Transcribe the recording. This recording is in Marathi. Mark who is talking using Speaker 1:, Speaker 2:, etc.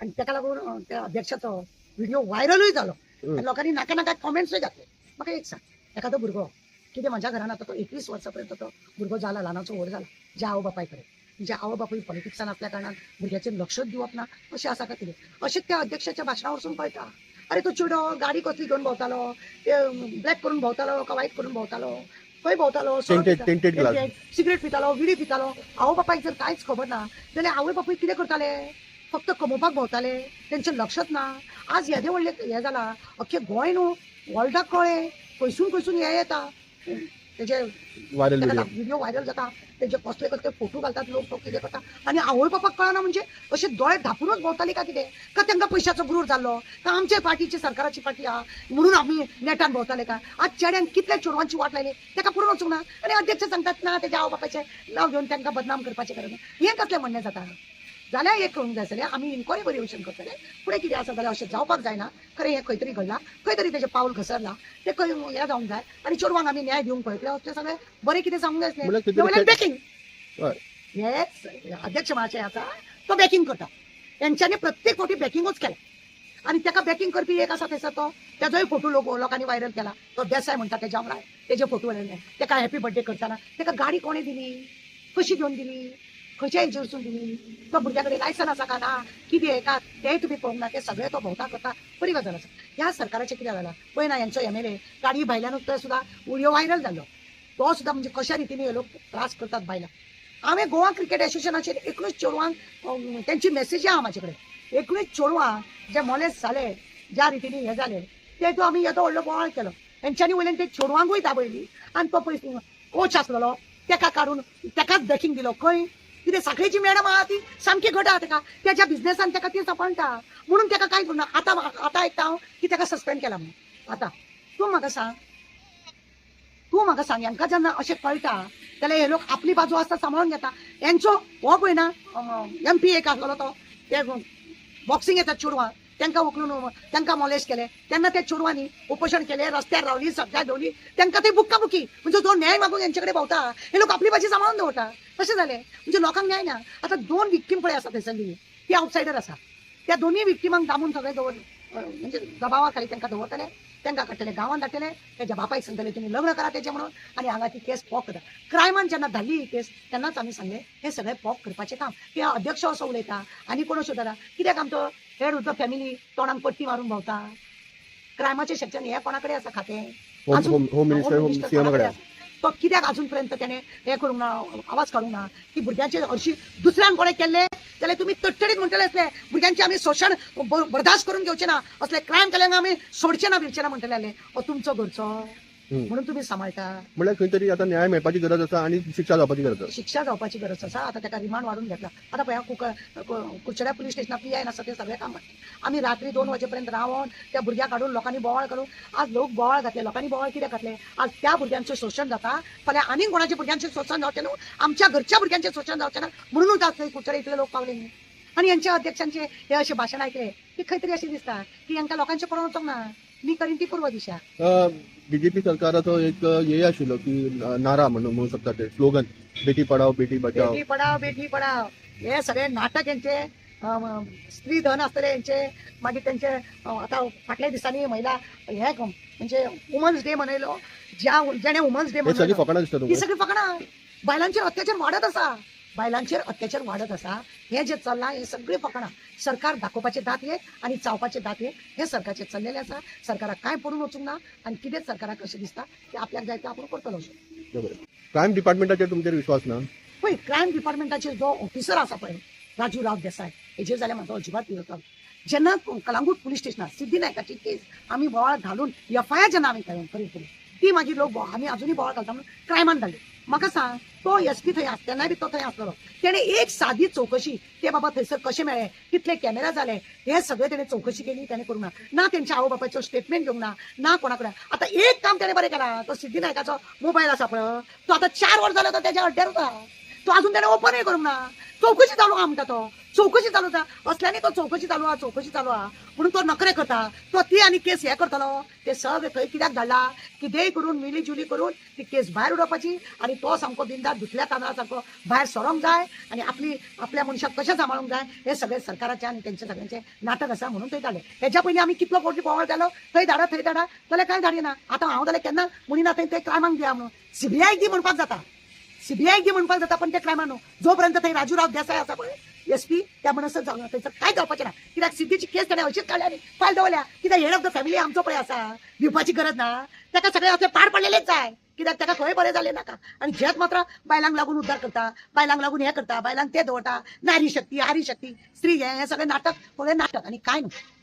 Speaker 1: आणि त्याका लागून त्या अध्यक्षाचो व्हिडिओ व्हायरलूय जालो आणि लोकांनी नाका नाका कॉमेंट्सूय घातले. म्हाका एक सांग, एखादो भुरगो कितें माझ्या घरान आता तो 21 वर्सांपर्यंत तो भुरगो जाला, ल्हानाचो व्हड जाला, ज्या आवय बापाय कडेन, म्हणजे आवय बापूय पॉलिटिक्सान असल्या कारणान भुरग्याचेर लक्षच दिवप ना अशें आसा काय कितें अशें त्या अध्यक्षाच्या भाशणा वरसून कळटा. अरे तो चेडो गाडी कसली घेवन भोंवतालो, ते ब्लॅक करून भोंवतालो का व्हाईट करून भोंवतालो, खंय भोंवतालो, सिगरेट पितालो, विडी पितालो. आवय बापायक जर कांयच खबर ना जाल्यार आवय बापूय कितें करताले, फक्त कमोवपाक भोंवताले, तेंचें लक्षच ना. आज येदे व्हडले हें जाला, अख्खे गोंय न्हू वर्ल्डाक कळ्ळें, खंयसून खंयसून हें येता तेजे व्हिडिओ व्हायरल जाता, तेजे कसले कसले फोटो घालतात लोक, तो कितें करता आनी आवय बापाक कळना म्हणजे अशे दोळे धापूनच भोंवताली काय कितें, का तांकां पयशाचो गुरूर जाल्लो, का आमचे पार्टीची सरकाराची पार्टी आहा म्हणून आमी नेटान भोंवताले का. आज चेड्यांक कितल्या चेडवांची वाट लायली ताका पुरो वचूंक ना आनी अध्यक्ष सांगतात ना तेज्या आवय बापायचें नांव घेवन तांकां बदनाम करपाचें गरज ना. हें कसलें म्हणणें जाता. जाल्यार एक करूंक जाय आसलें, आमी इन्क्वायरी वेरिफिकेशन करतले, फुडें कितें आसा जाल्यार अशें जावपाक जायना. खरें हें खंय तरी घडलां, खंय तरी तेजें पावल घसरलां, तें खंय हें जावंक जाय आनी चेडवांक आमी न्याय दिवंक पळयतले. अशें सगळें बरें कितें सांगूंक जाय आसलें. बॅकिंग हेच अध्यक्ष महाशय आसा तो बॅकिंग करता, तेंच्यांनी प्रत्येक फावटी बॅकिंगूच केला आनी ताका बॅकिंग करपी एक आसा थंयसर तो, तेजोय फोटो लोकांनी व्हायरल केला. तो देसाय म्हणटा तेज्या वांगडा तेजे फोटो व्हायरल, ताका हॅपी बर्थडे करताना ताका गाडी कोणें दिली, कशी घेवन दिली, खंयच्या एजन्सीन दिली, तो भुरग्या कडेन लायसन आसा का ना, कितें आहे का तेंय तुमी पळोवंक ना. ते सगळे तो भोंवता करता, बरी गजाल आसा. ह्या सरकाराचें कितें जालां पळय ना, हेंचो MLA गाडी भायल्यानूच तो सुद्दां व्हिडिओ व्हायरल जाल्लो, तो सुद्दां म्हणजे कशा रितीन हे लोक त्रास करतात बायलांक. हांवें गोवा क्रिकेट एसोसिएशनाचेर 19 चेडवांक त्यांची मेसेज आहा म्हाजे कडेन, 19 चेडवां जे मॉलेस्ट जाले, ज्या रितीन हे जाले ते आमी येदो व्हडलो बोवाळ केलो. हेंच्यांनी वयल्यान ते चेडवांकूय दाबयली आनी तो पळय कोच आसलेलो ताका काडून ताकाच बॅकिंग दिलो. खंय कितें साखळेची मॅडम आहा ती सामकी घट आहा, ताका त्याच्या बिझनेसान ताका ती सांपळटा म्हणून ताका कांय करना. आतां आयकता हांव की ताका सस्पेंड केला म्हणून. आतां तूं म्हाका सांग हांकां जेन्ना अशें कळटा जाल्यार हे लोक आपली बाजू आसता सांबाळून घेता. हेंचो हो पळय ना MP एक आसलो तो, ते बॉक्सिंग येतात चेडवां, तांकां उखलून तांकां मॉलेस्ट केले, तेन्ना त्या चेडवांनी उपोशण केले, रस्त्यार रावली, सगळ्या दवरली, तांकां थंय बुक्काबुक्की. म्हणजे जो न्याय मागून हेंचे कडेन भोंवता हे लोक आपली बाजी सांबाळून दवरता. तशें जालें म्हणजे लोकांक न्याय ना. आतां 2 विक्टीम पळय आसा थंयसरली, ती आउटसायडर आसा, त्या दोनूय विक्टिमांक दामून सगळे म्हणजे दबावा खाली तांकां दवरतले, तांकां काडटले गांवांत धाडटले, तेज्या बापायक सांगतले तुमी लग्न करा तेजें म्हणून आनी हांगा ती केस पॉक करता. क्रायमान जेन्ना धाडली ही केस तेन्नाच आमी सांगलें हें सगळें पॉक करपाचें काम. ते अध्यक्ष असो उलयता आनी कोण अशें उलयता, कित्याक आमचो हेड ऑफ द फॅमिली तोंडाक पट्टी मारून भोंवता. क्रायमाचें सेक्शन हें कोणा कडेन आसा खातें,
Speaker 2: होम मिनिस्टर
Speaker 1: तो कित्याक अजून पर्यंत त्याने हे करूंक ना, आवाज काढूंक ना की भुरग्यांचे हरशी दुसऱ्यान कोणें केल्ले जाल्यार तुमी तडतडीत म्हणटले असले भुरग्यांचे आमी शोशण बर्दाश्त करून घेवचे ना, असले क्रायम केल्यांक आमी सोडचे ना बिडचे ना म्हणटले आसले. तुमचो घरचो म्हणून तुमी सांबाळटा.
Speaker 2: म्हळ्यार खंय तरी आतां न्याय मेळपाची गरज आसा आनी शिक्षा जावपाची गरज आसा. आतां ताका रिमांड वाडून घेतला. आतां पळय कुर्चड्या पुलीस स्टेशनार PI आसा ते सगळे काम आमी रात्री 2 वाजेपर्यंत रावन त्या भुरग्याक काडून लोकांनी बोवाळ काडून आज लोक बोवाळ घातले. लोकांनी बोवाळ कित्याक घातले, आज त्या भुरग्यांचें शोशण जाता, फाल्यां आनीक कोणाच्या भुरग्यांचें शोशण जावचें न्हू, आमच्या घरच्या भुरग्यांचें शोशण जावचें ना म्हणूनच आज थंय कुर्चडे इतले लोक पावले न्ही. आनी हेंच्या अध्यक्षांचे हे अशें भाशण आयकले की खंय तरी अशें दिसता की हांकां लोकांचें पळोवन वचोंक ना, मी करीन ती पूर्व दिशा. BJP सरकाराचो एक हे आशिल्लो की नारा म्हणू शकता ते स्लोगन बेटी पढाओ बेटी बचाओ.
Speaker 1: बेटी पढाओ बेटी पढाओ हे सगळे नाटक यांचे, स्त्री धन असतले यांचे, मागीर त्यांचे आता फाटल्या दिसांनी महिला हे म्हणजे वुमन्स डे मनयलो, जेणे वुमन्स डे
Speaker 2: सगळी फकाणां दिसता
Speaker 1: ही सगळी फकाणां. बायलांचेर अत्याचार वाढत आसा, हे जे चल्लां हे सगळी फकाणां. सरकार दाखोवपाचे दात एक आनी चावपाचे दात एक हे सरकारचे चल्लेले आसा. सरकाराक कांय पडून वचूंक ना आनी कितेंच सरकाराक अशें दिसता की आपल्याक जाय तें आपूण करतलो.
Speaker 2: क्रायम डिपार्टमेंटाचेर तुमचेर विश्वास ना?
Speaker 1: पळय क्रायम डिपार्टमेंटाचेर जो ऑफिसर आसा पळय राजू राव देसाय, हेजेर जाल्यार म्हाजो अजिबात विरोध ना. जेन्ना कलंगूट पुलीस स्टेशनार सिद्धीनायकाची केस आमी बोवाळ घालून FIR जेन्ना आमी करीत ती मागीर लोक आमी अजुनूय बोवाळ घालता म्हणून क्रायमान धाडली. म्हाका सांग तो SP थंय तेन्नाय बी तो थंय आसलेलो, तेणे एक सादी चौकशी ते बाबा थंयसर कशें मेळ्ळे, कितले कॅमेरा जाले, हे सगळे तेणे चौकशी केली, तेणे करूंक ना तेंच्या आवय बापायचो स्टेटमेंट घेवंक ना कोणा कडेन. आतां एक काम तेणे बरें केलां, तो सिद्धीनायकाचो मोबायल आसा पळय तो आतां 4 वर्स जाले तो तेज्या अड्ड्यार आसा, तो अजून तेणे ओपनूय करूंक ना. चौकशी चालू आहा म्हणटा तो, चौकशी चालू आसा असल्याने तो चौकशी चालू आहा म्हणून तो नखरे करता तो ती आनी केस हे करतलो ते सगळे थंय कित्याक धाडला कितेंय करून मिली जुली करून ती केस भायर उडोवपाची आणि तो सामको बिंदास दुसऱ्या तांदळा सारको भायर सरोंक जाय आणि आपल्या मनशाक कशें सांबाळूंक जाय हे सगळे सरकाराचे आणि त्यांचे सगळ्यांचे नाटक आसा म्हणून थंय धाडले हेच्या पयलीं आमी कितलो फावटी बोवाळ जालो थंय धाडा जाल्यार कांय धाडिना आतां हांव जाल्यार केन्ना म्हणिना थंय क्रायमाक दिया म्हणून सीबीआय दी म्हणपाक जाता सीबीआय दी म्हणपाक जाता पण ते क्रायमान न्हू जोपर्यंत थंय राजूराव देसाय आसा पळय एसपी त्या मनसर थंयसर काय जावपाचें ना कित्याक सिद्धीची केस ताणें अशीच काडल्या आनी फायल दवरल्या कित्याक हेड ऑफ द फॅमिली आमचो पळय आसा दिवपाची गरज ना ताका सगळे अशें पाड पडलेलेच जाय कित्याक ताका खंय बरें जालें नाका आनी जेत मात्र बायलांक लागून उद्धार करता बायलांक लागून हे करता बायलांक ते दवरता नारी शक्ती आरी शक्ती स्त्री हे सगळें नाटक आनी काय न्हू